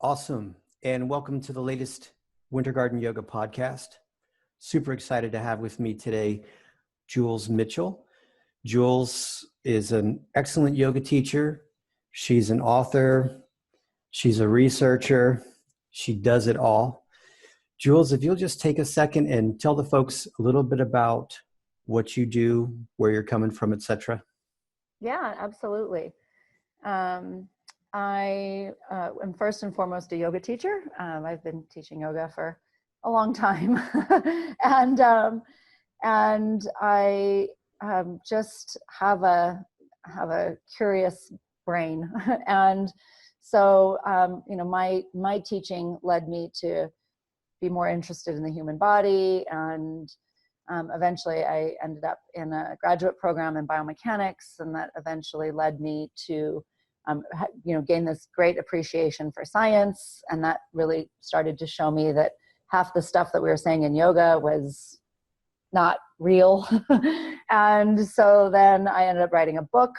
Awesome. And welcome to the latest Winter Garden Yoga podcast. Super excited to have with me today, Jules Mitchell. Jules is an excellent yoga teacher. She's an author. She's a researcher. She does it all. Jules, if you'll just take a second and tell the folks a little bit about what you do, where you're coming from, etc. Yeah, absolutely. I am first and foremost a yoga teacher. I've been teaching yoga for a long time, and I just have a curious brain, and so my teaching led me to be more interested in the human body, and eventually I ended up in a graduate program in biomechanics, and that eventually led me to gain this great appreciation for science. And that really started to show me that half the stuff that we were saying in yoga was not real. And so then I ended up writing a book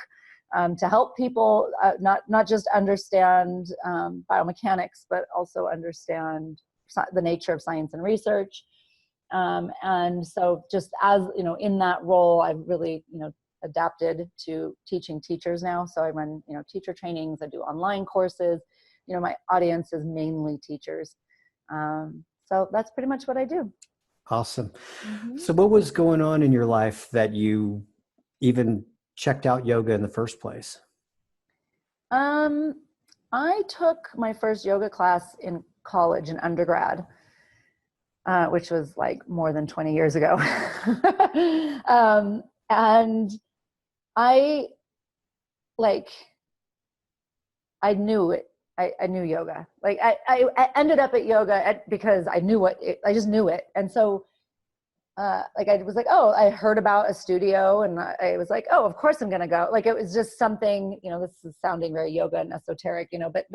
to help people not just understand biomechanics, but also understand the nature of science and research. And so just as, in that role, I've really, adapted to teaching teachers now. So I run, teacher trainings, I do online courses, my audience is mainly teachers. So that's pretty much what I do. Awesome. Mm-hmm. So what was going on in your life that you even checked out yoga in the first place? I took my first yoga class in college, in undergrad, which was like more than 20 years ago. And I knew it. I knew yoga. Like I ended up at yoga because I knew I just knew it. And so I was like, oh, I heard about a studio, and I was like, oh, of course I'm going to go. Like, it was just something, this is sounding very yoga and esoteric, but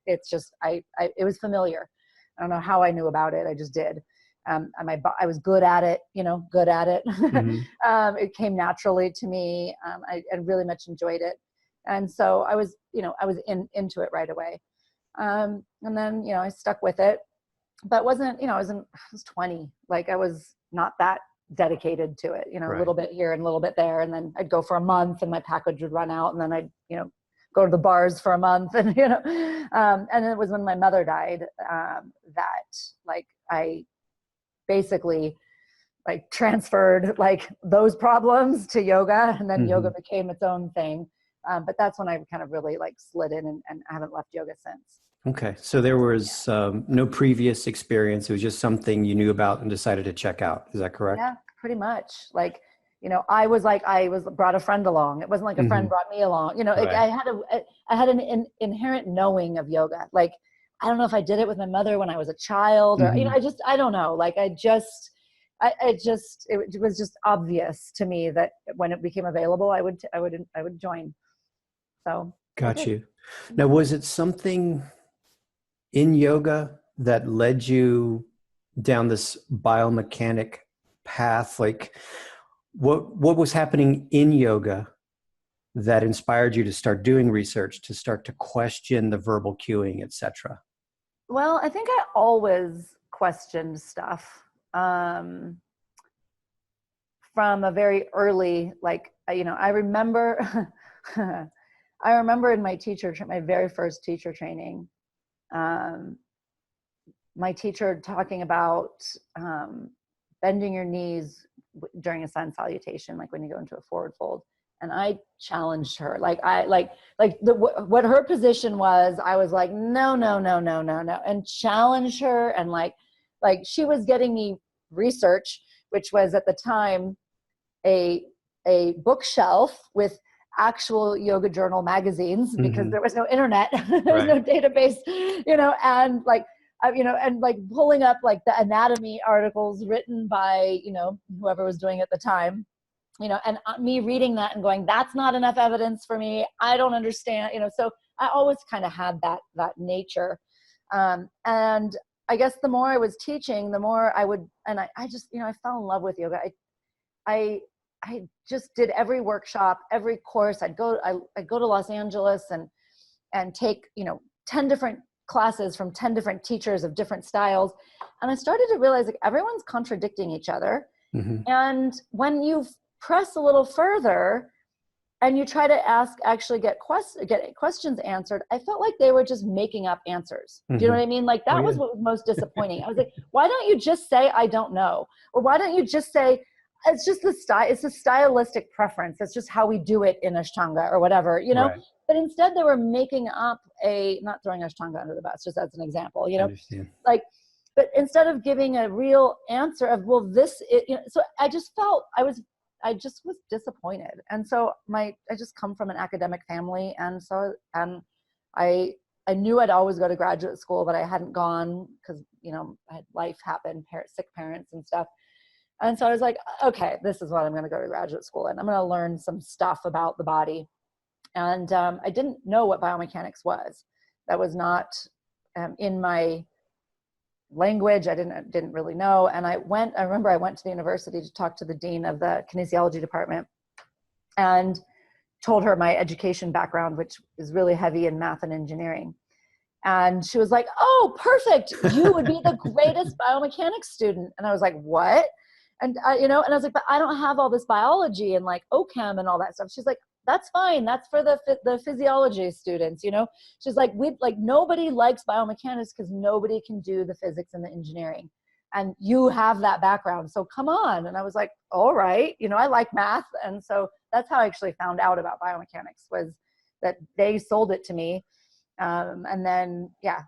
it's just, it was familiar. I don't know how I knew about it. I just did. I was good at it, good at it. Mm-hmm. It came naturally to me. I really much enjoyed it. And so I was into it right away. And then, I stuck with it, but wasn't, I was 20, like I was not that dedicated to it, Right. A little bit here and a little bit there. And then I'd go for a month and my package would run out, and then I'd, go to the bars for a month, and, and it was when my mother died, that like I basically like transferred like those problems to yoga, and then yoga became its own thing. But that's when I kind of really like slid in, and I haven't left yoga since. Okay. So there was no previous experience. It was just something you knew about and decided to check out. Is that correct? Yeah, pretty much. Like, I brought a friend along. It wasn't like a friend brought me along. Right. I had an inherent knowing of yoga. Like, I don't know if I did it with my mother when I was a child, or, I don't know. Like, it was just obvious to me that when it became available, I would join. So. Got you. Now, was it something in yoga that led you down this biomechanic path? Like, what was happening in yoga that inspired you to start doing research, to start to question the verbal cueing, etc.? Well, I think I always questioned stuff from a very early, like, I remember, I remember in my very first teacher training, my teacher talking about bending your knees during a sun salutation, like when you go into a forward fold. And I challenged her, what her position was. I was like, no, and challenged her. And like she was getting me research, which was at the time a bookshelf with actual yoga journal magazines, because there was no internet, there was no database, and pulling up like the anatomy articles written by, whoever was doing it at the time, and me reading that and going, that's not enough evidence for me. I don't understand, so I always kind of had that nature. And I guess the more I was teaching, the more I would, and I just, I fell in love with yoga. I just did every workshop, every course. I'd go to Los Angeles and take, 10 different classes from 10 different teachers of different styles. And I started to realize like everyone's contradicting each other. Mm-hmm. And when you press a little further and you try to get questions answered, I felt like they were just making up answers. Do you know what I mean? Like that was what was most disappointing. I was like, why don't you just say, I don't know? Or why don't you just say, it's just the style, it's a stylistic preference. It's just how we do it in Ashtanga or whatever, you know? Right. But instead they were making up not throwing Ashtanga under the bus, just as an example, you know? Like, but instead of giving a real answer of, well, so I just felt, I just was disappointed. And so I just come from an academic family. And so, I knew I'd always go to graduate school, but I hadn't gone because, you know, I had life happen, sick parents and stuff. And so I was like, okay, this is what I'm going to go to graduate school and I'm going to learn some stuff about the body. And I didn't know what biomechanics was. That was not in my language. I didn't really know. And I remember I went to the university to talk to the dean of the kinesiology department and told her my education background, which is really heavy in math and engineering. And she was like, oh, perfect. You would be the greatest biomechanics student. And I was like, what? And you know, and I was like, but I don't have all this biology and like OChem and all that stuff. She's like, that's fine. That's for the physiology students, you know? She's like, nobody likes biomechanics because nobody can do the physics and the engineering. And you have that background. So come on. And I was like, all right, you know, I like math. And so that's how I actually found out about biomechanics, was that they sold it to me. And then, yeah,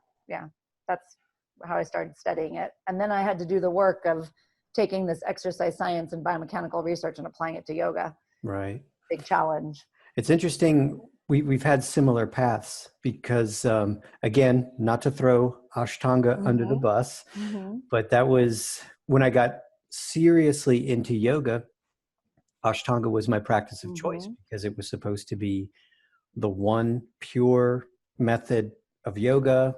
that's how I started studying it. And then I had to do the work of taking this exercise science and biomechanical research and applying it to yoga. Right. Big challenge. It's interesting. We've had similar paths because, again, not to throw Ashtanga under the bus, but that was when I got seriously into yoga. Ashtanga was my practice of choice because it was supposed to be the one pure method of yoga.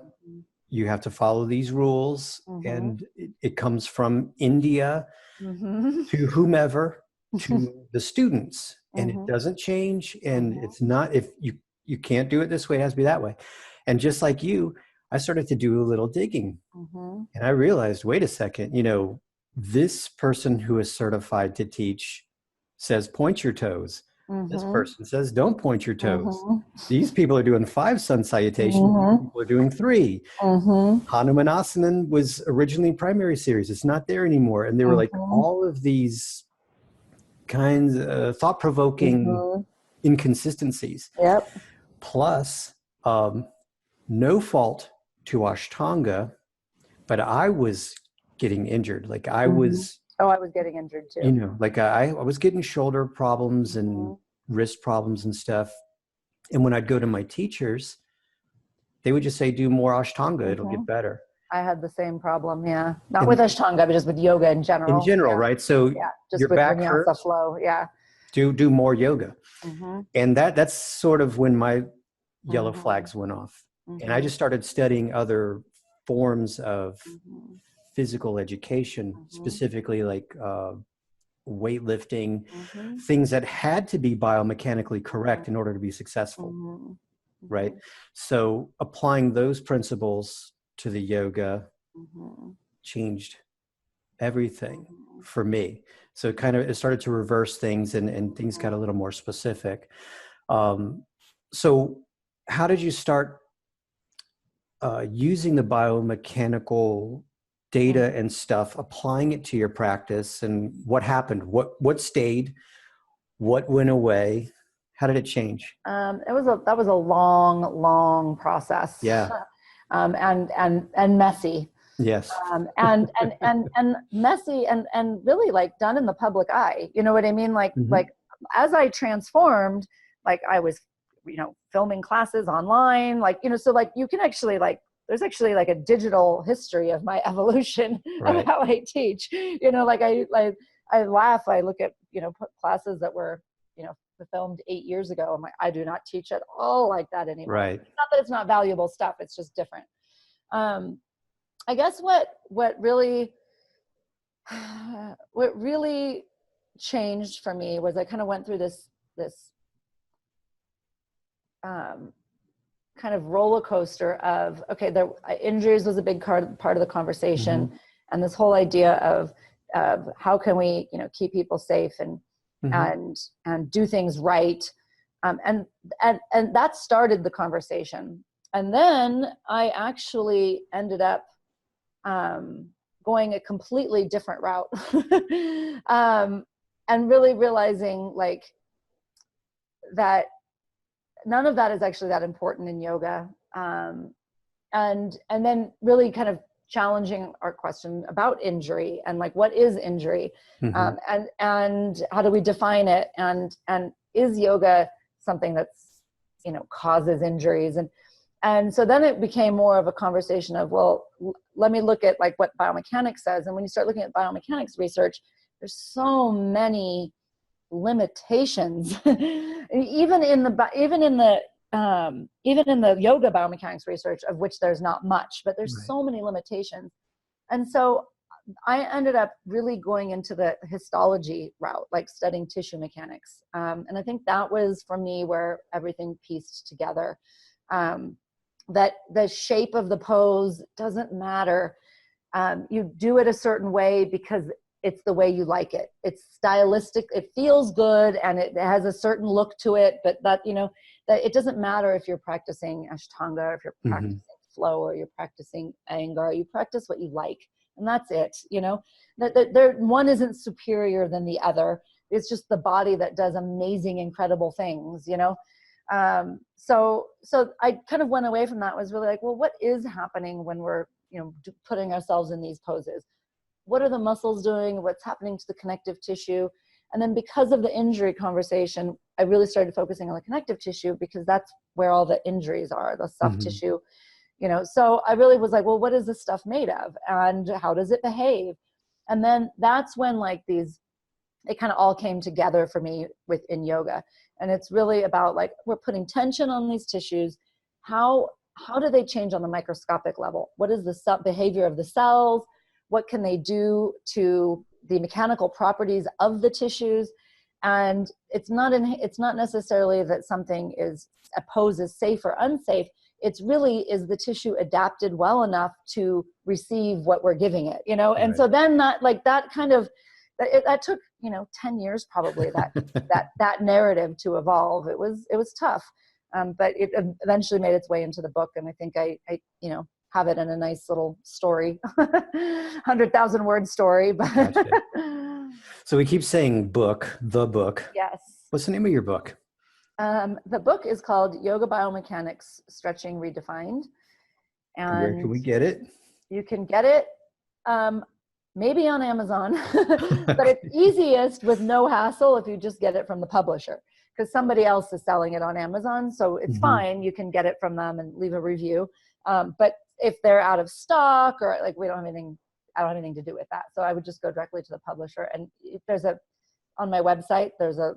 You have to follow these rules, and it comes from India to whomever, to the students, and it doesn't change. And it's not, if you can't do it this way, it has to be that way. And just like you, I started to do a little digging, and I realized, wait a second, you know, this person who is certified to teach says point your toes. This person says don't point your toes. These people are doing 5 sun salutations. People are doing 3. Hanumanasana was originally primary series. It's not there anymore. And there were like all of these kinds of thought-provoking inconsistencies. Yep. Plus, no fault to Ashtanga, but I was getting injured. Like I was... Oh, I was getting injured too. You know, like I was getting shoulder problems and wrist problems and stuff. And when I'd go to my teachers, they would just say, do more Ashtanga, it'll get better. I had the same problem, yeah. Not with Ashtanga, but just with yoga in general. In general, right? So just your with back vinyasa hurts, flow, do more yoga. And that's sort of when my yellow flags went off. And I just started studying other forms of physical education, specifically like weightlifting, things that had to be biomechanically correct in order to be successful, right? So applying those principles to the yoga changed everything for me. So it started to reverse things, and things got a little more specific. So how did you start using the biomechanical data and stuff, applying it to your practice, and what happened? What stayed? What went away? How did it change? That was a long process. Yeah. And messy. Yes. And messy and really like done in the public eye. You know what I mean? Like as I transformed, like I was, you know, filming classes online, like, you know, so like you can actually like, there's actually like a digital history of my evolution of how I teach, you know, like I laugh, I look at, you know, classes that were, you know, filmed 8 years ago. I'm like, I do not teach at all like that anymore. Right. It's not that it's not valuable stuff. It's just different. I guess what really changed for me was I kind of went through this kind of roller coaster of, okay, injuries was a big part of the conversation, Mm-hmm. and this whole idea of how can we, keep people safe and Mm-hmm. and do things right, and that started the conversation. And then I actually ended up going a completely different route, and really realizing like that none of that is actually that important in yoga. And then really kind of challenging our question about injury and like, what is injury? Mm-hmm. And how do we define it? And is yoga something that's, causes injuries? And so then it became more of a conversation of, well, let me look at like what biomechanics says. And when you start looking at biomechanics research, there's so many limitations, even in the yoga biomechanics research, of which there's not much, but there's Right. so many limitations. And so I ended up really going into the histology route, like studying tissue mechanics. And I think that was for me where everything pieced together. That the shape of the pose doesn't matter. You do it a certain way because it's the way you like it. It's stylistic. It feels good and it has a certain look to it, but that it doesn't matter if you're practicing Ashtanga, if you're practicing flow, or you're practicing Iyengar. You practice what you like, and that's it. That one isn't superior than the other. It's just the body that does amazing, incredible things. So I kind of went away from that. Was really like, well, what is happening when we're putting ourselves in these poses? What are the muscles doing? What's happening to the connective tissue? And then because of the injury conversation, I really started focusing on the connective tissue, because that's where all the injuries are, the soft Mm-hmm. tissue. So I really was like, well, what is this stuff made of? And how does it behave? And then that's when it kind of all came together for me within yoga. And it's really about like, we're putting tension on these tissues. How do they change on the microscopic level? What is the behavior of the cells? What can they do to the mechanical properties of the tissues? And it's not necessarily that something is a pose is safe or unsafe. It's really, is the tissue adapted well enough to receive what we're giving it, And Right. so then that took 10 years probably, that narrative to evolve. It was tough, but it eventually made its way into the book, and I think I have it in a nice little story, 100,000 word story. But Gotcha. So we keep saying the book. Yes. What's the name of your book? The book is called Yoga Biomechanics, Stretching Redefined. And where can we get it? You can get it maybe on Amazon, but it's easiest with no hassle if you just get it from the publisher, because somebody else is selling it on Amazon. So it's fine. You can get it from them and leave a review. But if they're out of stock, or like I don't have anything to do with that. So I would just go directly to the publisher. And if on my website, there's a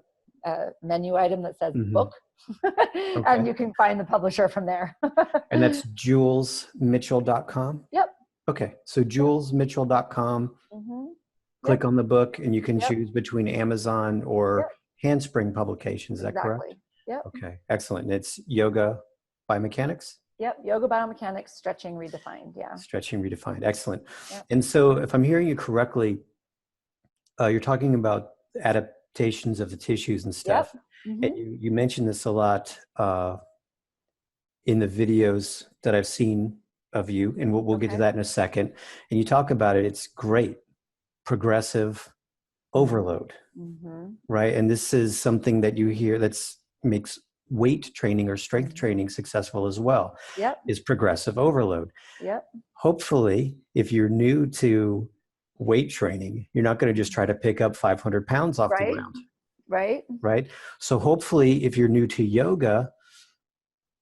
menu item that says book, and you can find the publisher from there. And that's julesmitchell.com? Yep. Okay. So julesmitchell.com, click on the book, and you can choose between Amazon or Handspring Publications. Is that correct? Yep. Okay. Excellent. And it's Yoga Biomechanics? Yep. Yoga Biomechanics, Stretching Redefined. Yeah. Stretching Redefined. Excellent. Yep. And so if I'm hearing you correctly, you're talking about adaptations of the tissues and stuff. Yep. And you mentioned this a lot in the videos that I've seen of you, and we'll get to that in a second. And you talk about it. It's great. Progressive overload, right? And this is something that you hear makes weight training or strength training successful as well. Yep. Is progressive overload. Yep. Hopefully, if you're new to weight training, you're not going to just try to pick up 500 pounds off the ground. Right. So hopefully, if you're new to yoga,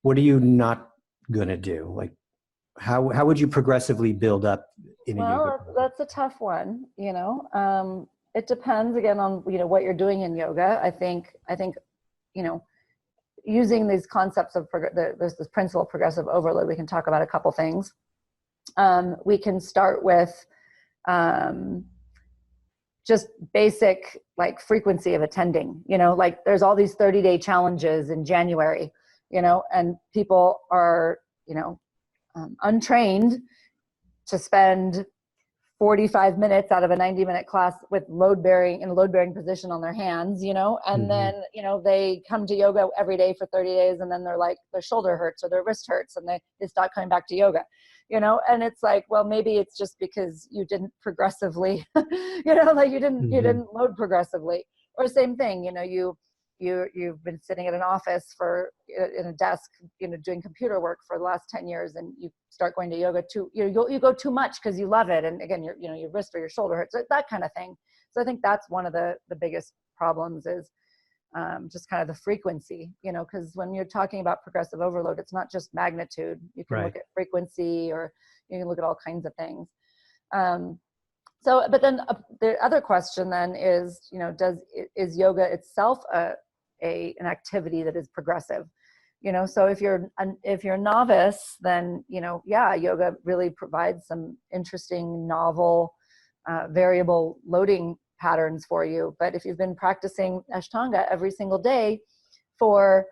what are you not going to do? Like, how would you progressively build up in a yoga? Well, that's a tough one. It depends again on what you're doing in yoga. I think using these concepts of there's this principle of progressive overload. We can talk about a couple things. We can start with just basic like frequency of attending. Like there's all these 30-day challenges in January. and people are, untrained to spend 45 minutes out of a 90-minute class with in a load bearing position on their hands, and then, they come to yoga every day for 30 days. And then they're like, their shoulder hurts or their wrist hurts and they stop coming back to yoga, and it's like, well, maybe it's just because you didn't progressively, like you didn't load progressively. Or same thing, you've been sitting at an office in a desk, doing computer work for the last 10 years, and you start going to yoga you go too much because you love it. And again, your wrist or your shoulder hurts, that kind of thing. So I think that's one of the biggest problems is just kind of the frequency, because when you're talking about progressive overload, it's not just magnitude. You can look at frequency, or you can look at all kinds of things. But then the other question then is, is yoga itself an activity that is progressive? So if you're a novice, then, yoga really provides some interesting, novel, variable loading patterns for you. But if you've been practicing Ashtanga every single day for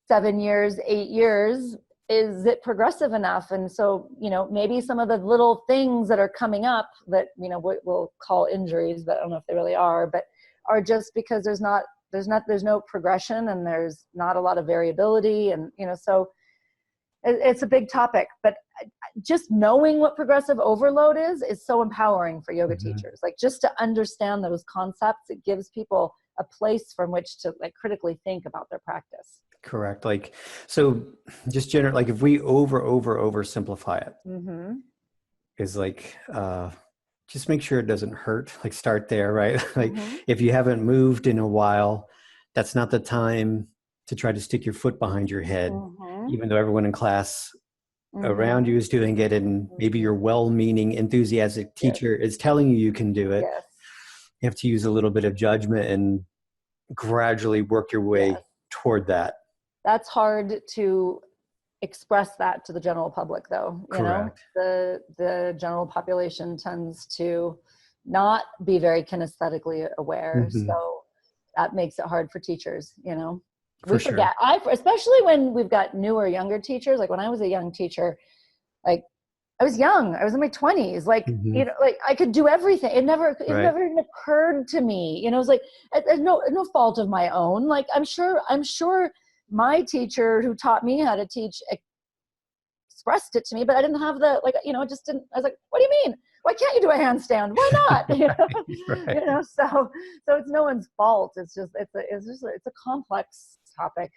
7 years, 8 years, is it progressive enough? And so, maybe some of the little things that are coming up that, we'll call injuries, but I don't know if they really are, but are just because there's no progression and there's not a lot of variability. And, so it's a big topic, but just knowing what progressive overload is so empowering for yoga teachers. Like, just to understand those concepts, it gives people a place from which to critically think about their practice. Correct. So just general, if we oversimplify it, is just make sure it doesn't hurt. Start there, right? If you haven't moved in a while, that's not the time to try to stick your foot behind your head, even though everyone in class around you is doing it. And maybe your well-meaning, enthusiastic teacher is telling you can do it. Yes. You have to use a little bit of judgment and gradually work your way toward that. That's hard to express that to the general public, though. Correct. The general population tends to not be very kinesthetically aware. So that makes it hard for teachers, we forget. Especially when we've got newer, younger teachers. Like when I was a young teacher, I was young. I was in my 20s. I could do everything. It never even occurred to me. It was there's no fault of my own. I'm sure my teacher who taught me how to teach expressed it to me, but I didn't have just didn't. I was like, what do you mean? Why can't you do a handstand? Why not? So it's no one's fault. It's just it's a complex topic,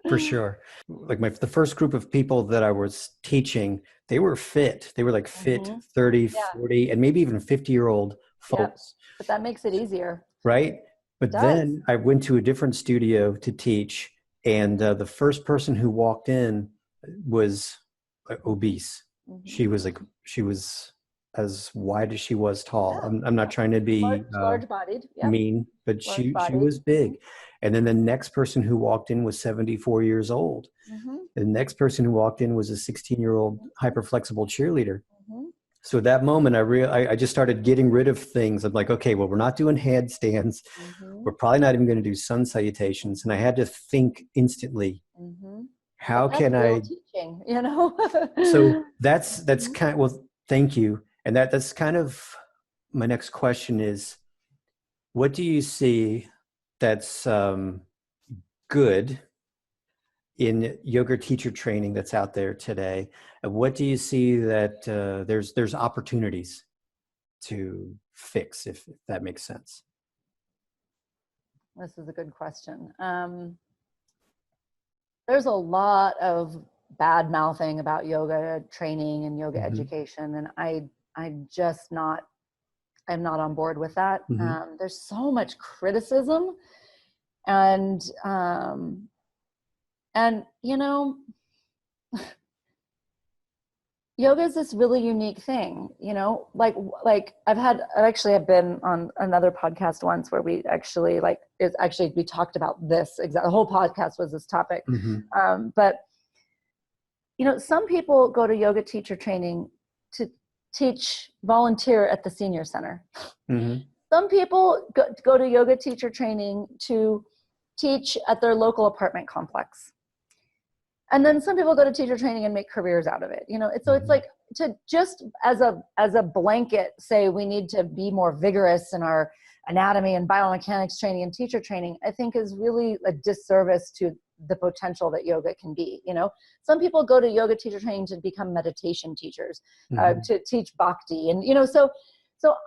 For sure. The first group of people that I was teaching, they were fit. They were fit 30, 40, and maybe even 50-year-old folks. But that makes it easier. Right? But then I went to a different studio to teach, and the first person who walked in was obese. She was as wide as she was tall. I'm not trying to be large-bodied, mean, but she was big. And then the next person who walked in was 74 years old. The next person who walked in was a 16-year-old hyperflexible cheerleader. So at that moment, I just started getting rid of things. I'm like, okay, well, we're not doing handstands. We're probably not even going to do sun salutations. And I had to think instantly, how can I teaching, So that's kind of, well, thank you. And that's kind of my next question is, what do you see that's good in yoga teacher training that's out there today? And what do you see that there's opportunities to fix, if that makes sense? This is a good question. There's a lot of bad mouthing about yoga training and yoga education, and I'm not on board with that. There's so much criticism, and yoga is this really unique thing, I've been on another podcast once where we we talked about this exact, the whole podcast was this topic. But some people go to yoga teacher training to volunteer at the senior center. Some people go to yoga teacher training to teach at their local apartment complex. And then some people go to teacher training and make careers out of it, you know. So it's like, to just as a blanket say we need to be more vigorous in our anatomy and biomechanics training and teacher training, I think is really a disservice to the potential that yoga can be. You know, some people go to yoga teacher training to become meditation teachers, to teach bhakti, and you know, so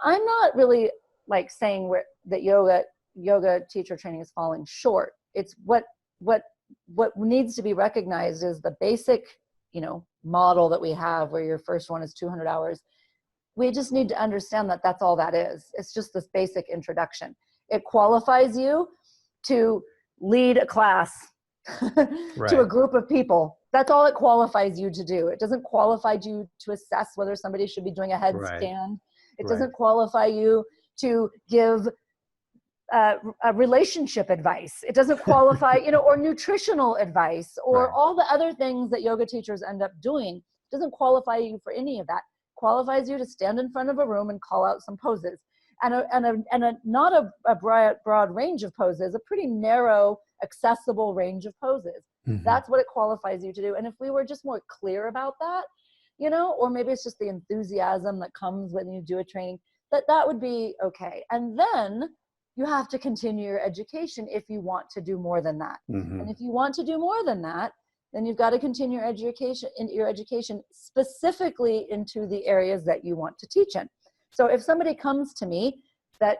I'm not really like saying that yoga teacher training is falling short. It's what needs to be recognized is the basic, you know, model that we have where your first one is 200 hours. We just need to understand that that's all that is. It's just this basic introduction. It qualifies you to lead a class to a group of people. That's all it qualifies you to do. It doesn't qualify you to assess whether somebody should be doing a headstand. It doesn't qualify you to give a relationship advice. It doesn't qualify, you know, or nutritional advice, or all the other things that yoga teachers end up doing. It doesn't qualify you for any of that. It qualifies you to stand in front of a room and call out some poses, and not a broad range of poses, a pretty narrow, accessible range of poses. That's what it qualifies you to do. And if we were just more clear about that, you know, or maybe it's just the enthusiasm that comes when you do a training, that would be okay. And then you have to continue your education if you want to do more than that. And if you want to do more than that, then you've got to continue your education specifically into the areas that you want to teach in. So if somebody comes to me that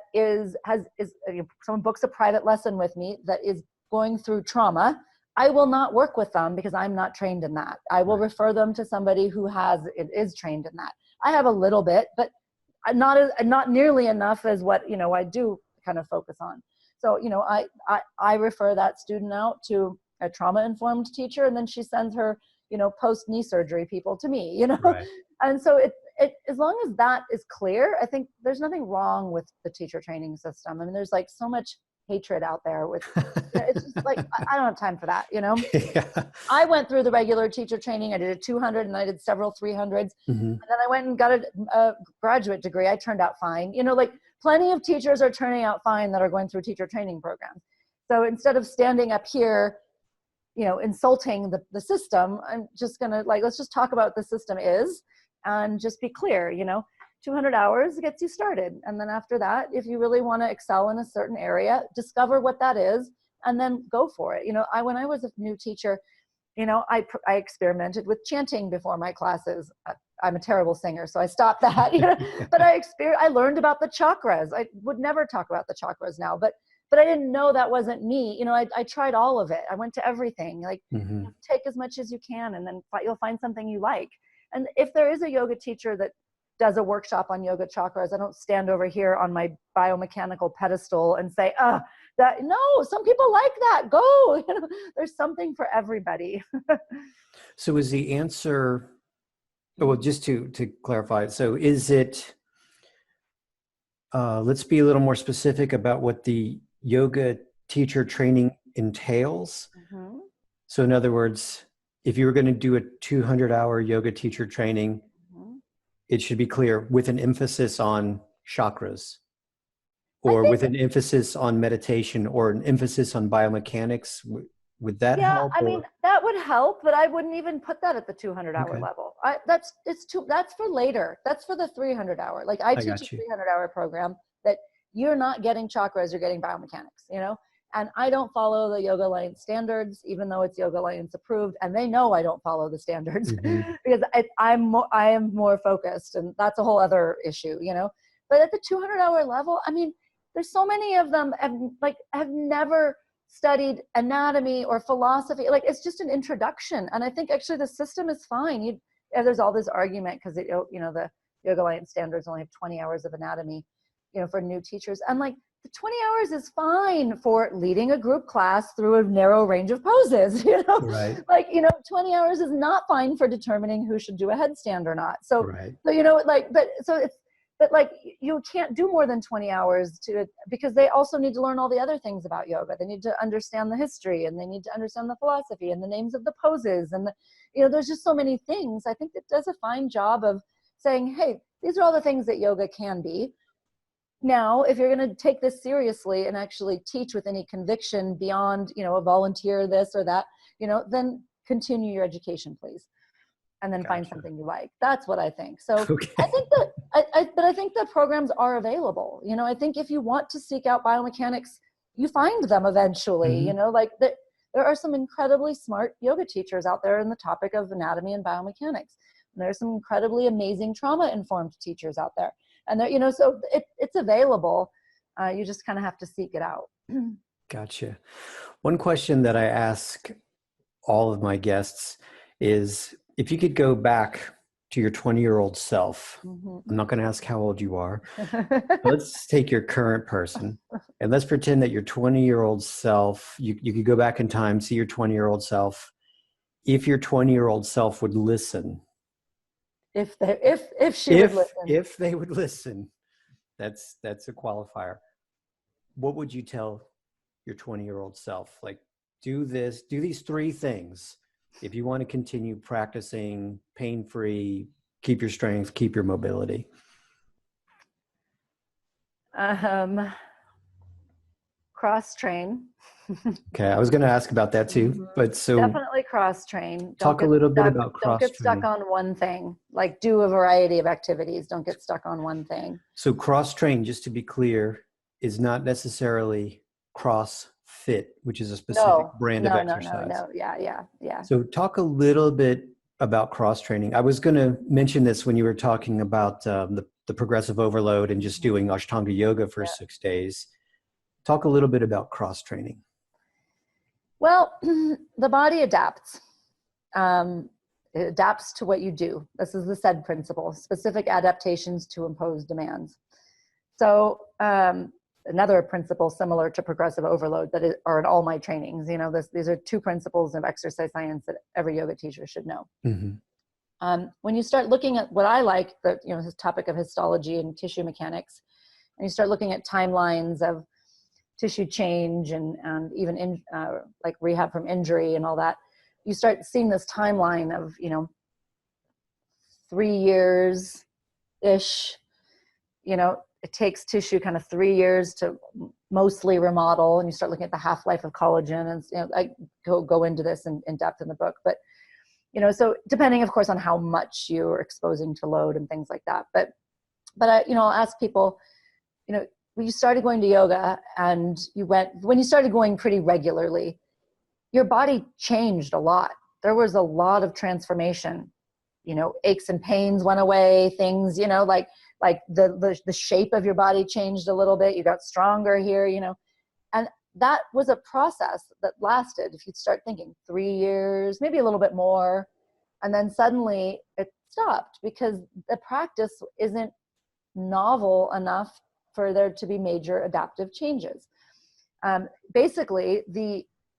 someone books a private lesson with me that is going through trauma, I will not work with them because I'm not trained in that. I will refer them to somebody who is trained in that. I have a little bit, but not nearly enough as what, you know, I do kind of focus on. So, you know, I refer that student out to a trauma-informed teacher, and then she sends her, you know, post-knee surgery people to me, you know? And so it as long as that is clear, I think there's nothing wrong with the teacher training system. I mean, there's like so much hatred out there with, it's just like, I don't have time for that, you know? I went through the regular teacher training. I did a 200 and I did several 300s. And then I went and got a graduate degree. I turned out fine. You know, like plenty of teachers are turning out fine that are going through teacher training programs. So instead of standing up here, you know, insulting the system, I'm just going to let's just talk about what the system is and just be clear, you know. 200 hours gets you started. And then after that, if you really want to excel in a certain area, discover what that is and then go for it. You know, when I was a new teacher, you know, I experimented with chanting before my classes. I'm a terrible singer, so I stopped that, you know, but I learned about the chakras. I would never talk about the chakras now, but I didn't know that wasn't me. You know, I tried all of it. I went to everything, like take as much as you can, and then you'll find something you like. And if there is a yoga teacher that does a workshop on yoga chakras, I don't stand over here on my biomechanical pedestal and say, no, some people like that, go, you know, there's something for everybody. So is the answer, well, just to clarify, so is it, let's be a little more specific about what the yoga teacher training entails. So in other words, if you were going to do a 200-hour yoga teacher training, it should be clear with an emphasis on chakras, or with an emphasis on meditation, or an emphasis on biomechanics. Would that help? I mean, that would help, but I wouldn't even put that at the 200-hour level. That's for later. That's for the 300-hour. Like I teach a 300-hour program that you're not getting chakras, you're getting biomechanics, you know? And I don't follow the Yoga Alliance standards, even though it's Yoga Alliance approved, and they know I don't follow the standards because I am more focused, and that's a whole other issue, you know. But at the 200-hour level, I mean, there's so many of them have never studied anatomy or philosophy. Like it's just an introduction, and I think actually the system is fine. There's all this argument because you know the Yoga Alliance standards only have 20 hours of anatomy, you know, for new teachers, and like. The 20 hours is fine for leading a group class through a narrow range of poses, you know, like, you know, 20 hours is not fine for determining who should do a headstand or not. So, so you know, like, but like you can't do more than 20 hours because they also need to learn all the other things about yoga. They need to understand the history, and they need to understand the philosophy and the names of the poses. And, you know, there's just so many things. I think it does a fine job of saying, hey, these are all the things that yoga can be. Now, if you're going to take this seriously and actually teach with any conviction beyond, you know, a volunteer this or that, you know, then continue your education, please. And then find Gotcha. something you like. That's what I think. So Okay. I think that, but I think the programs are available. You know, I think if you want to seek out biomechanics, you find them eventually. Mm-hmm. You know, like there are some incredibly smart yoga teachers out there in the topic of anatomy and biomechanics. And there's some incredibly amazing trauma-informed teachers out there. And there, you know, so it's available. You just kind of have to seek it out. Gotcha. One question that I ask all of my guests is, if you could go back to your 20-year-old self, I'm not going to ask how old you are. Let's take your current person and let's pretend that your 20-year-old self, you could go back in time, see your 20-year-old self. If your 20-year-old self would listen. If she would listen. If they would listen, that's a qualifier. What would you tell your 20-year-old self? Like, do these 3 things if you want to continue practicing pain-free, keep your strength, keep your mobility. Cross train. Okay, I was going to ask about that too, but so definitely cross train. Talk a little bit about cross training. Don't get stuck on one thing. Like, do a variety of activities. Don't get stuck on one thing. So cross train, just to be clear, is not necessarily cross fit, which is a specific brand of exercise. No. Yeah. So talk a little bit about cross training. I was going to mention this when you were talking about the progressive overload and just doing Ashtanga yoga for 6 days. Talk a little bit about cross training. Well, the body adapts. It adapts to what you do. This is the SAID principle, specific adaptations to impose demands. So another principle similar to progressive overload that are in all my trainings. You know, these are 2 principles of exercise science that every yoga teacher should know. Mm-hmm. When you start looking at what I like, this topic of histology and tissue mechanics, and you start looking at timelines of tissue change and even like rehab from injury and all that, you start seeing this timeline of 3 years-ish. It takes tissue kind of 3 years to mostly remodel, and you start looking at the half-life of collagen, and I go into this in depth in the book. But so depending, of course, on how much you're exposing to load and things like that. But I'll ask people, when you started going to yoga and when you started going pretty regularly, your body changed a lot. There was a lot of transformation. Aches and pains went away, things, like the shape of your body changed a little bit. You got stronger here, and that was a process that lasted, if you start thinking, 3 years, maybe a little bit more. And then suddenly it stopped because the practice isn't novel enough for there to be major adaptive changes. Basically,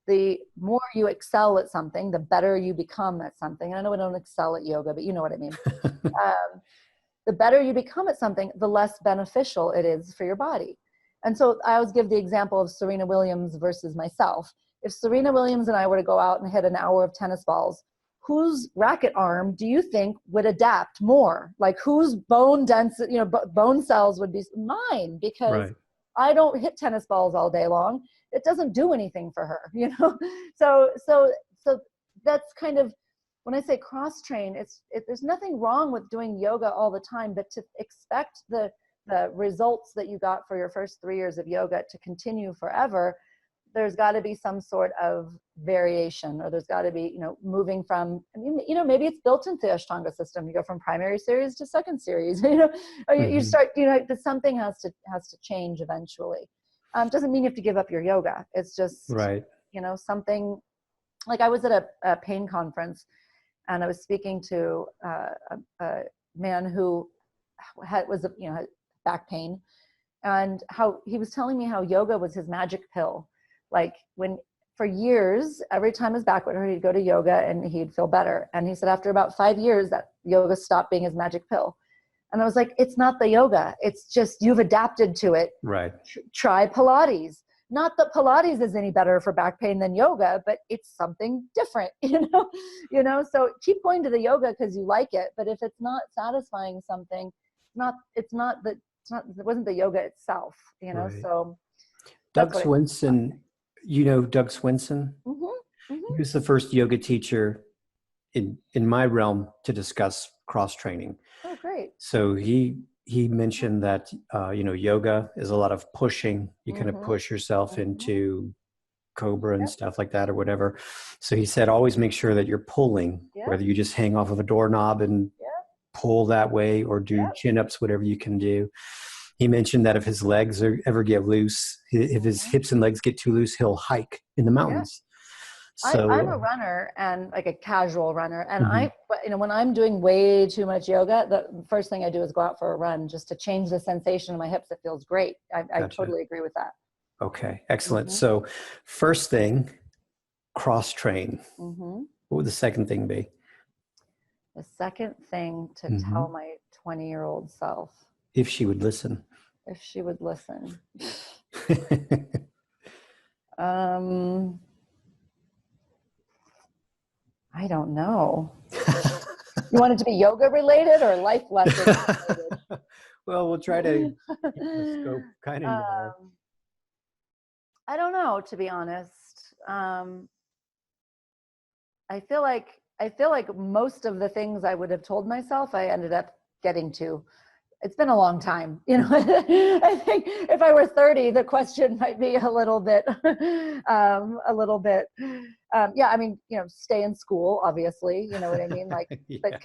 the more you excel at something, the better you become at something. And I know we don't excel at yoga, but you know what I mean. The better you become at something, the less beneficial it is for your body. And so I always give the example of Serena Williams versus myself. If Serena Williams and I were to go out and hit an hour of tennis balls, whose racket arm do you think would adapt more? Like, whose bone density, bone cells would be mine, because I don't hit tennis balls all day long. It doesn't do anything for her, So that's kind of, when I say cross train, there's nothing wrong with doing yoga all the time, but to expect the results that you got for your first 3 years of yoga to continue forever, there's got to be some sort of variation, or there's got to be, moving from, maybe it's built into the Ashtanga system. You go from primary series to second series, or you start, something has to change eventually. Doesn't mean you have to give up your yoga. It's just, something. Like, I was at a pain conference, and I was speaking to a man who had back pain, and how he was telling me how yoga was his magic pill. Like, for years, every time his back would hurt, he'd go to yoga and he'd feel better. And he said after about 5 years, that yoga stopped being his magic pill. And I was like, it's not the yoga. It's just you've adapted to it. Right. Try Pilates. Not that Pilates is any better for back pain than yoga, but it's something different, So keep going to the yoga because you like it. But if it's not satisfying something, it wasn't the yoga itself, Right. So Doug Swinson, Doug Swinson? Mm-hmm. He was the first yoga teacher in my realm to discuss cross training. Oh, great. So he mentioned that yoga is a lot of pushing. You kind of push yourself into cobra and stuff like that or whatever. So he said always make sure that you're pulling, whether you just hang off of a doorknob and pull that way or do chin-ups, whatever you can do. He mentioned that if his legs ever get loose, if his hips and legs get too loose, he'll hike in the mountains. So I'm a runner, and like a casual runner. And when I'm doing way too much yoga, the first thing I do is go out for a run just to change the sensation in my hips. It feels great. I totally agree with that. Okay, excellent. So first thing, cross train. What would the second thing be? The second thing to tell my 20-year-old self. If she would listen. If she would listen. I don't know. You want it to be yoga related or life lesson related? Well, we'll try to keep the scope kind of narrow. I don't know, to be honest. I feel like most of the things I would have told myself, I ended up getting to. It's been a long time, I think if I were 30, the question might be a little bit, stay in school, obviously, you know what I mean? Like, but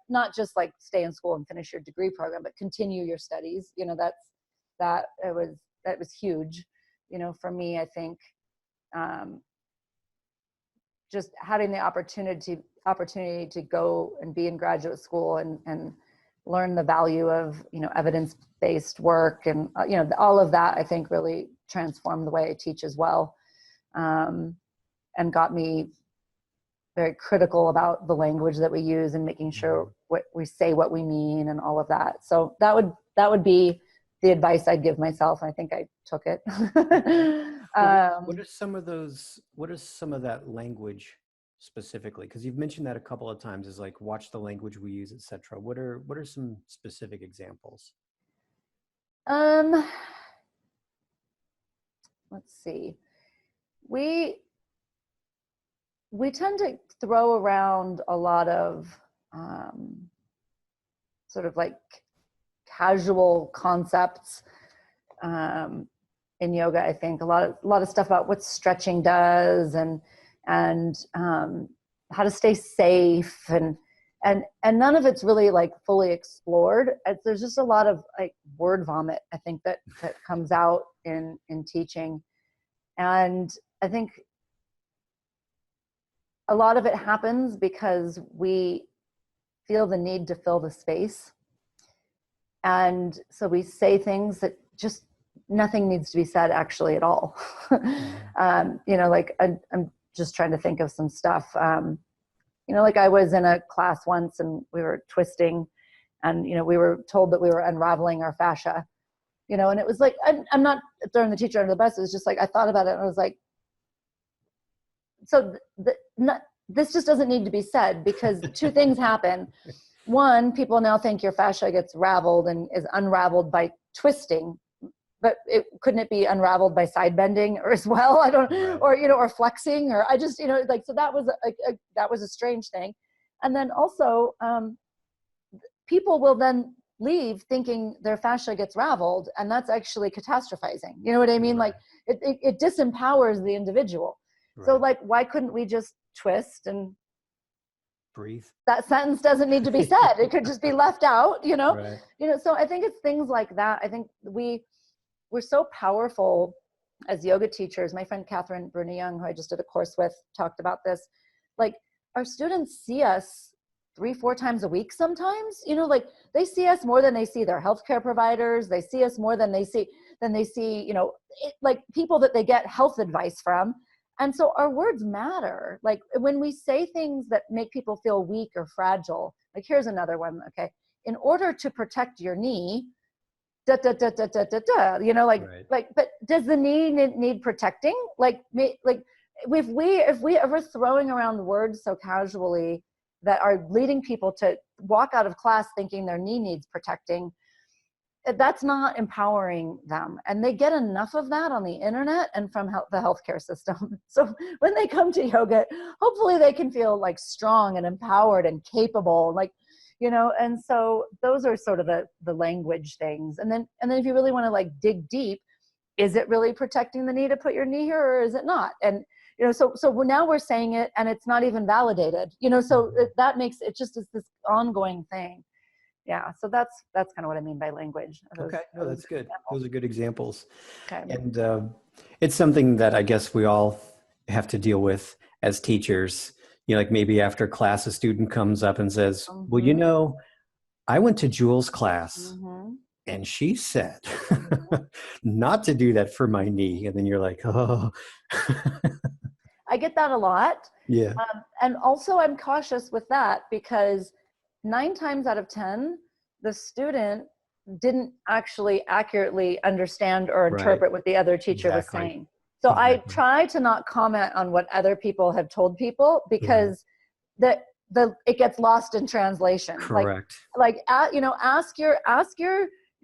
not just like stay in school and finish your degree program, but continue your studies. That was huge, for me. I think, just having the opportunity to go and be in graduate school and learn the value of, evidence-based work and, all of that, I think really transformed the way I teach as well. And got me very critical about the language that we use and making sure what we say, what we mean, and all of that. So that would be the advice I'd give myself. I think I took it. What are some of that language specifically? Because you've mentioned that a couple of times, is like watch the language we use, etc. What are some specific examples? Let's see. We tend to throw around a lot of sort of like casual concepts in yoga. I think a lot of stuff about what stretching does and how to stay safe and none of it's really like fully explored. There's just a lot of like word vomit, I think, that comes out in teaching. And I think a lot of it happens because we feel the need to fill the space. And so we say things that just nothing needs to be said actually at all. Like I'm just trying to think of some stuff. Like I was in a class once and we were twisting and, we were told that we were unraveling our fascia, and it was like, I'm not throwing the teacher under the bus. It was just like, I thought about it and I was like, so this just doesn't need to be said, because two things happen. One, people now think your fascia gets raveled and is unraveled by twisting, but couldn't it be unraveled by side bending or as well? I don't, or flexing, or I just, so that was a strange thing. And then also, people will then leave thinking their fascia gets raveled, and that's actually catastrophizing. You know what I mean? Right. Like it disempowers the individual. Right. So like, why couldn't we just twist and breathe? That sentence doesn't need to be said. It could just be left out, Right. So I think it's things like that. I think we're so powerful as yoga teachers. My friend Cathryn, who I just did a course with, talked about this. Like, our students see us 3-4 times a week sometimes, like they see us more than they see their healthcare providers. They see us more than they see, like people that they get health advice from. And so our words matter. Like when we say things that make people feel weak or fragile, like here's another one. Okay. In order to protect your knee, but does the knee need protecting? If we ever throwing around words so casually that are leading people to walk out of class thinking their knee needs protecting, that's not empowering them. And they get enough of that on the internet and from the healthcare system. So when they come to yoga, hopefully they can feel like strong and empowered and capable, like, you know. And so those are sort of the language things. And then if you really want to like dig deep, is it really protecting the knee to put your knee here, or is it not? And, you know, so now we're saying it and it's not even validated, you know, so that makes it just is this ongoing thing. Yeah, so that's kind of what I mean by language. Okay, no, that's good. Those are good examples. Okay. And it's something that I guess we all have to deal with as teachers. You know, like maybe after class, a student comes up and says, well, you know, I went to Jules' class and she said not to do that for my knee. And then you're like, oh. I get that a lot. Yeah. And also I'm cautious with that because 9 times out of 10, the student didn't actually accurately understand or interpret what the other teacher was saying. So I try to not comment on what other people have told people because it gets lost in translation. Correct. You know, ask your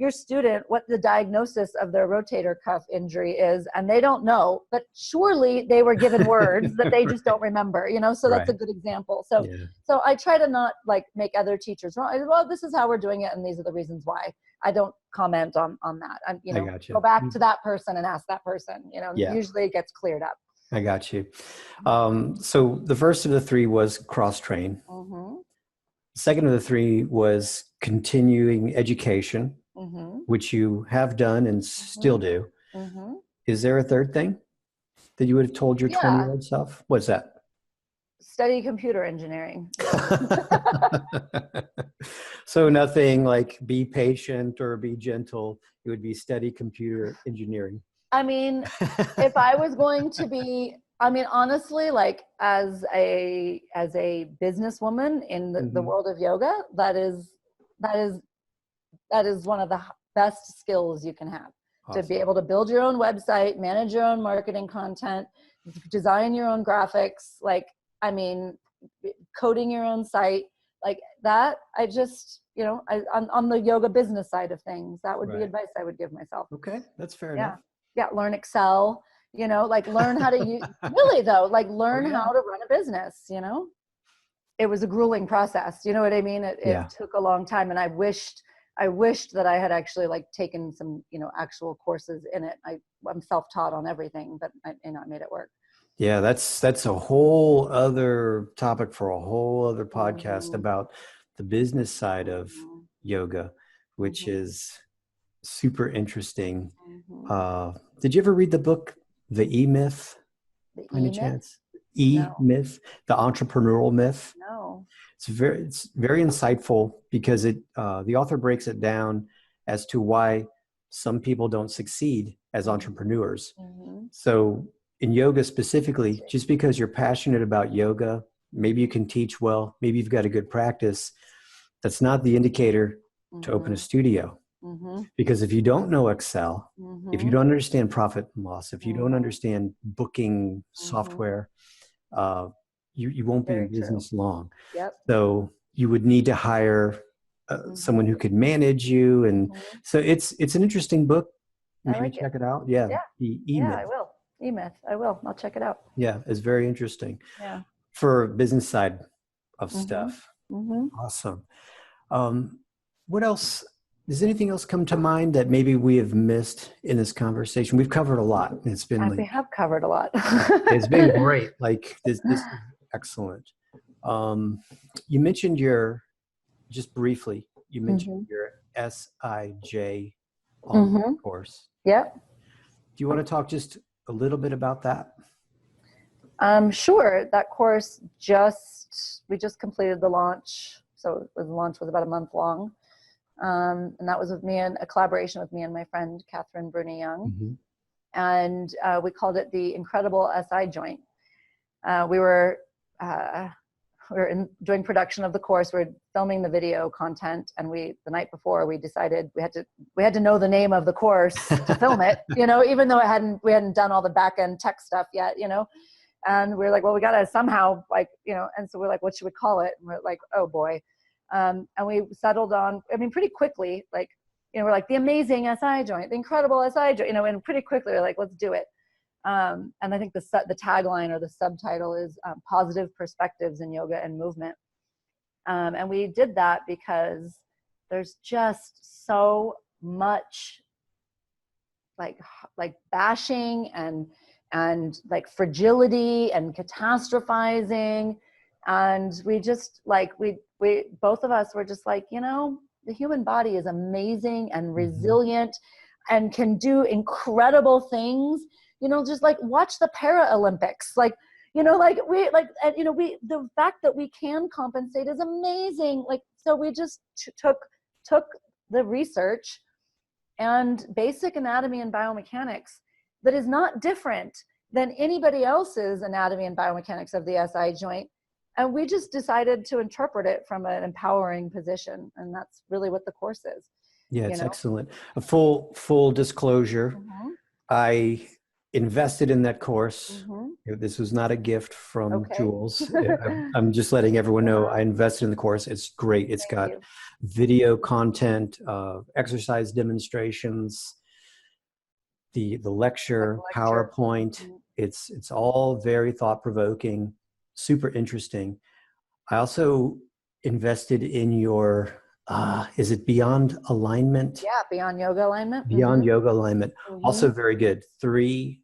student what the diagnosis of their rotator cuff injury is, and they don't know, but surely they were given words that they just don't remember, you know, so that's a good example. So, so I try to not like make other teachers wrong. Well, this is how we're doing it, and these are the reasons why. I don't comment on that. You know, go back to that person and ask that person, you know, usually it gets cleared up. I got you. So the first of the 3 was cross-train. Second of the 3 was continuing education, which you have done and still do. Is there a third thing that you would have told your 20-year-old self? What's that? Study computer engineering. So nothing like be patient or be gentle. It would be study computer engineering. I mean, if I was going to be, I mean, honestly, like as a businesswoman in the world of yoga, that is one of the best skills you can have. Awesome. To be able to build your own website, manage your own marketing content, design your own graphics, like, I mean, coding your own site, like that. I just, you know, on the yoga business side of things, that would be advice I would give myself. Okay, that's fair enough. Yeah, learn Excel, you know, like learn how to use, really though, like learn how to run a business, you know. It was a grueling process, you know what I mean? It took a long time, and I wished that I had actually like taken some, you know, actual courses in it. I'm self-taught on everything, but I made it work. Yeah, that's a whole other topic for a whole other podcast about the business side of yoga, which is super interesting. Did you ever read the book, The E-Myth? Any chance? E-Myth, the entrepreneurial myth. No. It's very insightful because the author breaks it down as to why some people don't succeed as entrepreneurs. So in yoga specifically, just because you're passionate about yoga, maybe you can teach well, maybe you've got a good practice, that's not the indicator to open a studio. Because if you don't know Excel, if you don't understand profit and loss, if you don't understand booking software, you won't be in business long. So you would need to hire someone who could manage you. And so it's an interesting book. Maybe check it out. Yeah. The E-Myth. Yeah, I will. E-Myth. I will. I'll check it out. Yeah, it's very interesting. Yeah. For business side of stuff. Awesome. What else? Does anything else come to mind that maybe we have missed in this conversation? We've covered a lot. It's been we have covered a lot. It's been great. Like this is excellent. You mentioned just briefly, you mentioned your SIJ course. Yep. Do you want to talk just a little bit about that? Sure. That course we just completed the launch. So the launch was about a month long. And that was with me and a collaboration with me and my friend, Cathryn Young. And we called it the Incredible SI Joint. We were doing production of the course. We were filming the video content, and the night before we decided we had to know the name of the course to film it, you know, even though we hadn't done all the back end tech stuff yet, you know. And we were like, well, we got to somehow, like, you know, and so we're like, what should we call it? And we're like, oh boy. And we settled on, I mean, pretty quickly, like we're like the amazing SI joint, the incredible SI joint, and pretty quickly we're like, let's do it. And I think the tagline or the subtitle is positive perspectives in yoga and movement. And we did that because there's just so much like bashing and like fragility and catastrophizing. And we just like, we both of us were just like, the human body is amazing and resilient and can do incredible things, just like watch the Paralympics, the fact that we can compensate is amazing. Like, so we just took the research and basic anatomy and biomechanics that is not different than anybody else's anatomy and biomechanics of the SI joint. And we just decided to interpret it from an empowering position. And that's really what the course is. Yeah, it's excellent. A full disclosure. I invested in that course. This was not a gift from Jules. I'm just letting everyone know I invested in the course. It's great. It's got video content, exercise demonstrations, the lecture, PowerPoint. It's all very thought-provoking, super interesting. I also invested in your is it Beyond Alignment? Yeah, Beyond Yoga Alignment. Beyond Yoga Alignment. Also very good. 3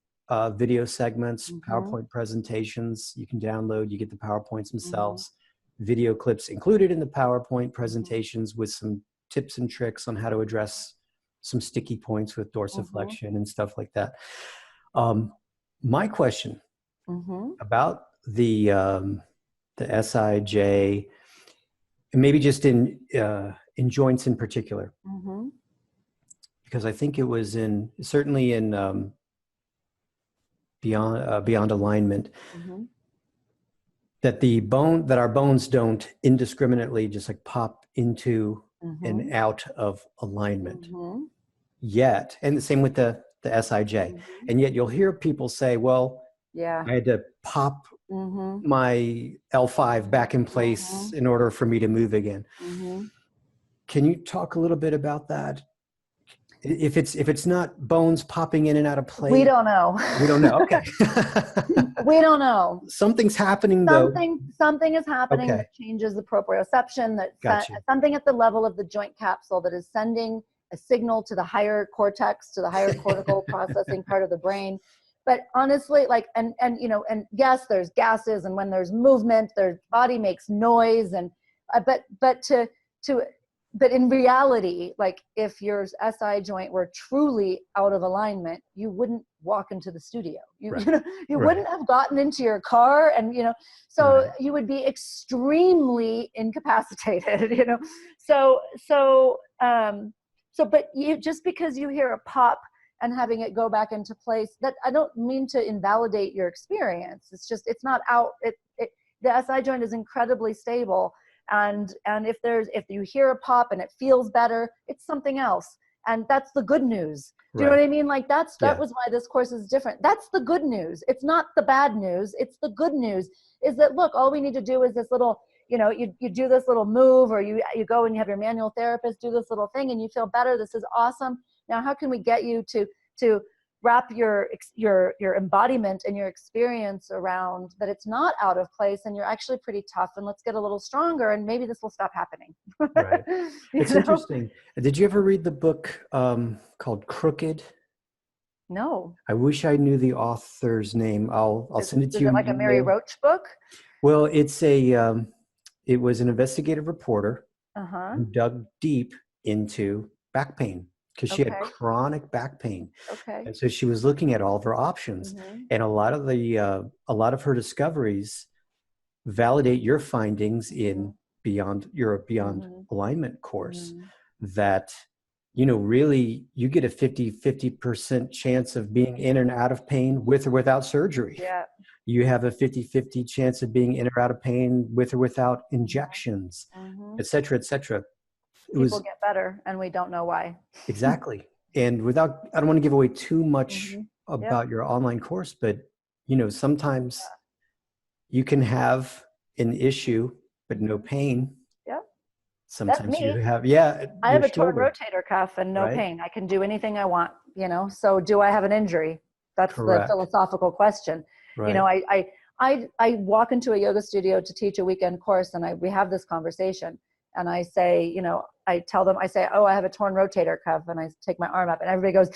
video segments, PowerPoint presentations you can download. You get the PowerPoints themselves. Video clips included in the PowerPoint presentations with some tips and tricks on how to address some sticky points with dorsiflexion and stuff like that. My question about the SIJ, maybe just in joints in particular, because I think it was certainly in Beyond Alignment, that our bones don't indiscriminately just like pop into and out of alignment yet, and the same with the SIJ, and yet you'll hear people say, well, I had to pop my L5 back in place in order for me to move again. Can you talk a little bit about that? If it's not bones popping in and out of place, we don't know. We don't know. Okay. We don't know. Something's happening though. Something is happening that changes the proprioception. Something at the level of the joint capsule that is sending a signal to the higher cortex, to the higher cortical processing part of the brain. But honestly, and yes, there's gases, and when there's movement, their body makes noise, and but in reality, like if your SI joint were truly out of alignment, you wouldn't walk into the studio. You wouldn't have gotten into your car, and you would be extremely incapacitated. But just because you hear a pop and having it go back into place, that I don't mean to invalidate your experience. It's just, it's not out. The SI joint is incredibly stable. And if you hear a pop and it feels better, it's something else. And that's the good news. Do you know what I mean? Like that was why this course is different. That's the good news. It's not the bad news. It's the good news is that, look, all we need to do is this little, you do this little move, or you go and you have your manual therapist do this little thing and you feel better. This is awesome. Now, how can we get you to wrap your embodiment and your experience around that it's not out of place and you're actually pretty tough, and let's get a little stronger and maybe this will stop happening. Right. It's interesting. Did you ever read the book called Crooked? No. I wish I knew the author's name. I'll send it to you. Is it like a Mary Roach book? Well, it was an investigative reporter who dug deep into back pain, because she had chronic back pain. And so she was looking at all of her options. And a lot of her discoveries validate your findings in Beyond Alignment course, that, really you get a 50% chance of being in and out of pain with or without surgery. Yeah. You have a 50-50 chance of being in or out of pain with or without injections, et cetera, et cetera. People get better, and we don't know why. Exactly. And I don't want to give away too much about your online course, but sometimes you can have an issue but no pain. That's sometimes you me. have, I your have a torn shoulder, rotator cuff and no right? pain. I can do anything I want, So do I have an injury? That's the Correct. philosophical question. You know, Right. I walk into a yoga studio to teach a weekend course, and we have this conversation, and I say, I tell them, I say, oh, I have a torn rotator cuff, and I take my arm up, and everybody goes,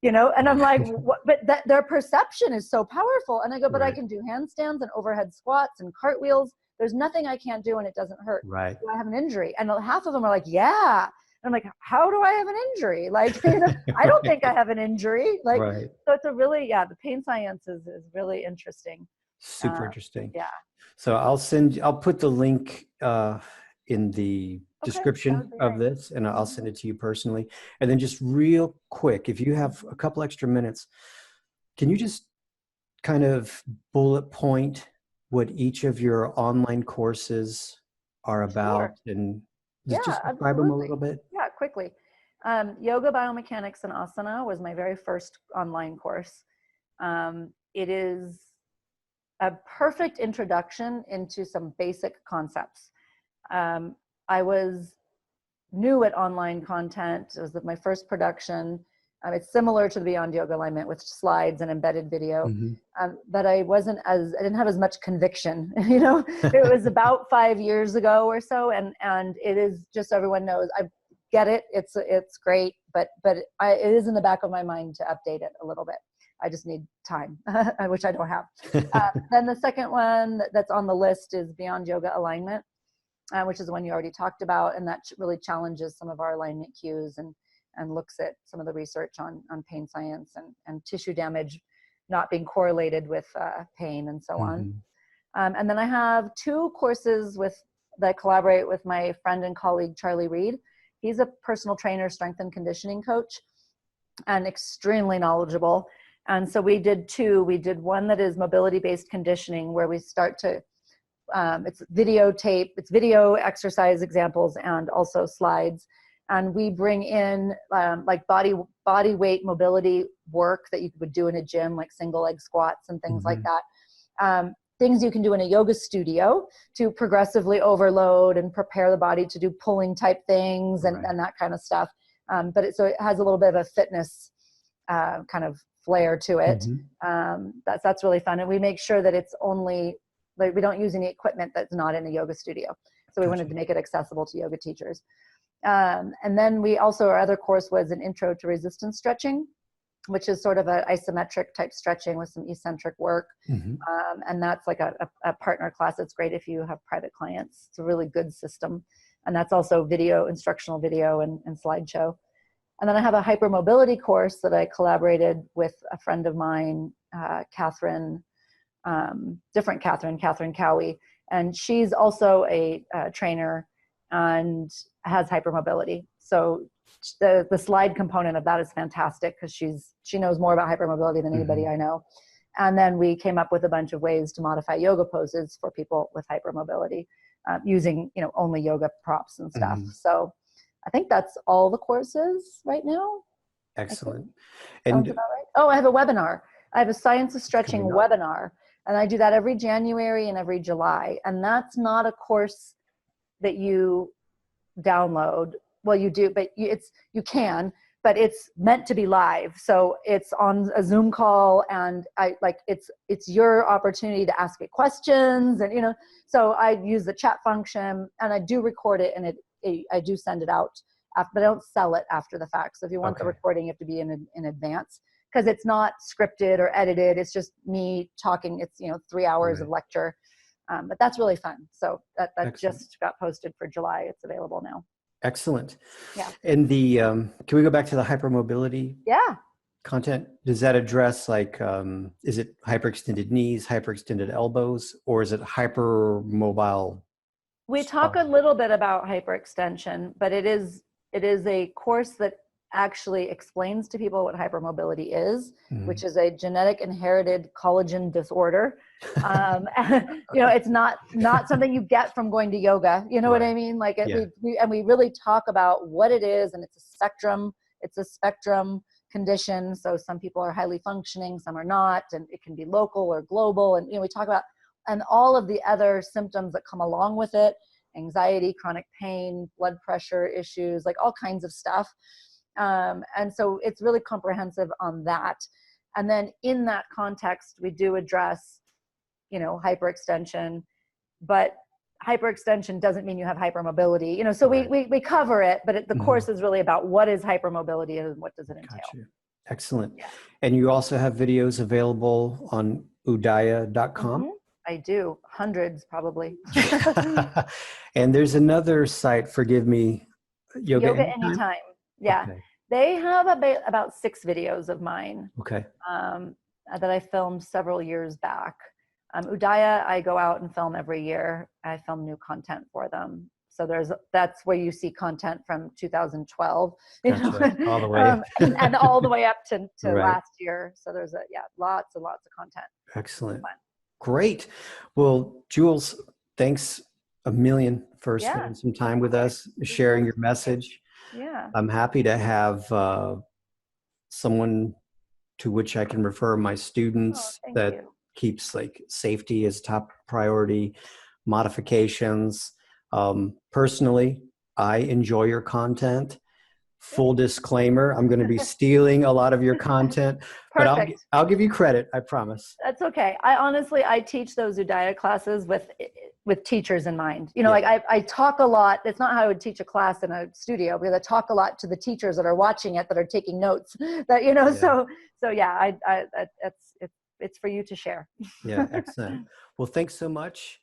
and I'm like, what? But their perception is so powerful. And I go, but I Right. can do handstands and overhead squats and cartwheels. There's nothing I can't do and it doesn't hurt. Right. Do I have an injury? And half of them are like, yeah. And I'm like, how do I have an injury? Like, I don't think I have an injury. Like, Right. so it's a really, the pain science is really interesting. Super interesting. Yeah. So I'll put the link in the Okay. That would description be of nice. this, and I'll send it to you personally. And then just real quick, if you have a couple extra minutes, can you just kind of bullet point what each of your online courses are about, Sure. and Yeah, just describe them a absolutely. little bit? Yeah, quickly. Yoga Biomechanics and Asana was my very first online course. It is a perfect introduction into some basic concepts. I was new at online content. It was my first production. It's similar to the Beyond Yoga alignment with slides and embedded video. Mm-hmm. But I didn't have as much conviction, it was about 5 years ago or so. And it is, just so everyone knows, I get it. It's great, but it is in the back of my mind to update it a little bit. I just need time, which I don't have. Then the second one that's on the list is Beyond Yoga Alignment, which is the one you already talked about. And that really challenges some of our alignment cues and looks at some of the research on pain science and tissue damage not being correlated with pain and so on. Mm-hmm. And then I have 2 courses that I collaborate with my friend and colleague, Charlie Reed. He's a personal trainer, strength and conditioning coach, and extremely knowledgeable. And so we did 2. We did one that is mobility-based conditioning, where we start to, it's videotape, it's video exercise examples and also slides. And we bring in like body weight mobility work that you would do in a gym, like single leg squats and things like that. Things you can do in a yoga studio to progressively overload and prepare the body to do pulling type things and that kind of stuff. But so it has a little bit of a fitness kind of flair to it. That's really fun. And we make sure that it's only, like, we don't use any equipment that's not in a yoga studio. So we wanted to make it accessible to yoga teachers. And then our other course was an intro to resistance stretching, which is sort of an isometric type stretching with some eccentric work. And that's like a partner class. It's great if you have private clients. It's a really good system. And that's also instructional video and slideshow. And then I have a hypermobility course that I collaborated with a friend of mine, Cathryn, Cathryn Cowie. And she's also a trainer and has hypermobility. So the slide component of that is fantastic because she knows more about hypermobility than anybody I know. And then we came up with a bunch of ways to modify yoga poses for people with hypermobility using, only yoga props and stuff. So I think that's all the courses right now. Excellent. Sounds about right. Oh, I have a webinar. I have a Science of Stretching webinar, and I do that every January and every July. And that's not a course that you download. Well, you do, but you can, but it's meant to be live. So it's on a Zoom call, and it's your opportunity to ask it questions, and so I use the chat function, and I do record it, and I do send it out, but I don't sell it after the fact. So if you want the recording, you have to be in advance, because it's not scripted or edited. It's just me talking. It's 3 hours of lecture, but that's really fun. So that just got posted for July. It's available now. Excellent. Yeah. And can we go back to the hypermobility? Yeah. Content? Does that address is it hyperextended knees, hyperextended elbows, or is it hypermobile? We talk a little bit about hyperextension, but it is a course that actually explains to people what hypermobility is, which is a genetic inherited collagen disorder. It's not something you get from going to yoga. You know what I mean? We really talk about what it is, and it's a spectrum. It's a spectrum condition. So some people are highly functioning, some are not, and it can be local or global. And we talk about and all of the other symptoms that come along with it. anxiety, chronic pain, blood pressure issues, like all kinds of stuff. And so it's really comprehensive on that. And then in that context, we do address, hyperextension, but hyperextension doesn't mean you have hypermobility, so Right. we cover it, but the course is really about what is hypermobility and what does it entail. Gotcha. Excellent. Yeah. And you also have videos available on udaya.com? I do. Hundreds, probably. And there's another site, forgive me, Yoga Anytime. Yeah. Okay. They have about 6 videos of mine. Okay. That I filmed several years back. Udaya, I go out and film every year. I film new content for them. So that's where you see content from 2012, Gotcha. All the way. and all the way up to Right. last year. So there's lots and lots of content. Excellent. Great. Well, Jules, thanks a million for spending some time with us, sharing your message. Yeah. I'm happy to have someone to which I can refer my students that keeps like safety as top priority, modifications. Personally, I enjoy your content. Full disclaimer, I'm going to be stealing a lot of your content, but I'll give you credit, I promise. That's okay. I teach those Udaya classes with teachers in mind. Like I talk a lot. It's not how I would teach a class in a studio, because I talk a lot to the teachers that are watching it, that are taking notes, that, so yeah, it's for you to share. Yeah. Excellent. Well, thanks so much.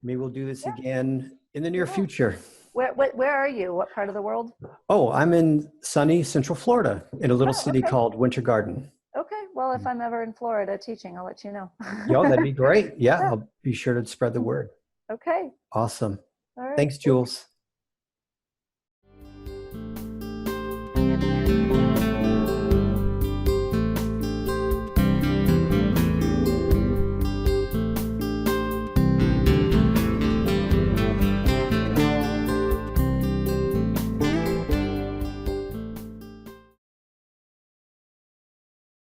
Maybe we'll do this again in the near future. Where are you? What part of the world? Oh, I'm in sunny Central Florida in a little city called Winter Garden. Okay. Well, if I'm ever in Florida teaching, I'll let you know. That'd be great. Yeah, I'll be sure to spread the word. Okay. Awesome. All right. Thanks, Jules.